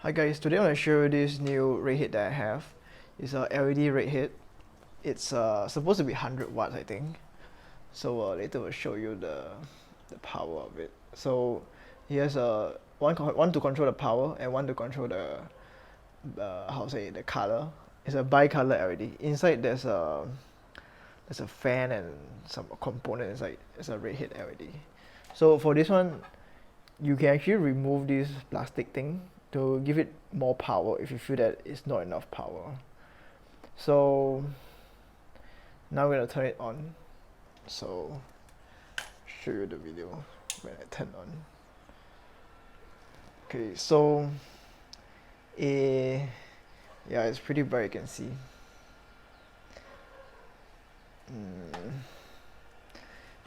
Hi guys, today I want to show you this new red head that I have. It's a LED red head. It's supposed to be 100 watts, I think. So later we'll show you the power of it. So here's one to control the power and one to control the the color. It's a bicolor LED. Inside there's a fan and some component inside. It's a red head LED. So for this one, you can actually remove this plastic thing to give it more power if you feel that it's not enough power. So now we're gonna turn it on. So show you the video when I turn on. Okay, so yeah, it's pretty bright, you can see. You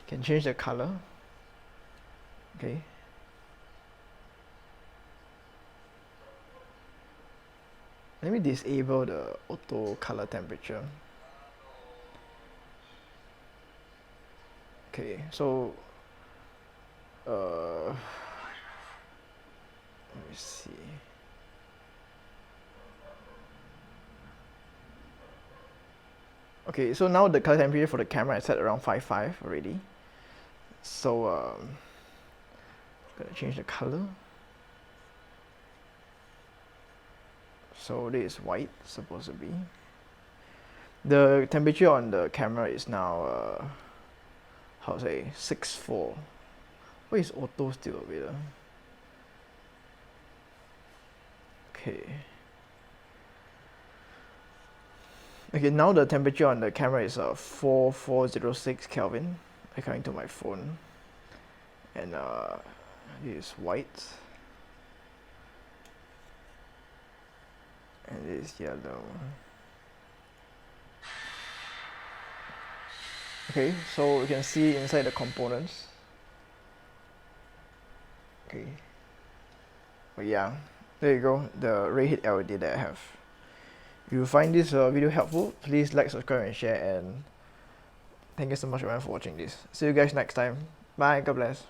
can change the color. Okay. Let me disable the auto color temperature. Okay, so let me see. Okay, so now the color temperature for the camera is set around 55 already. So gonna change the color. So this is white, supposed to be. The temperature on the camera is now how to say 64. Why is auto still available? Okay. Okay, now the temperature on the camera is 4406 Kelvin according to my phone. And it is white. And it is yellow. Okay, so you can see inside the components. Okay. But yeah, there you go, the red head LED that I have. If you find this video helpful, please like, subscribe and share, and thank you so much everyone for watching this. See you guys next time. Bye, God bless.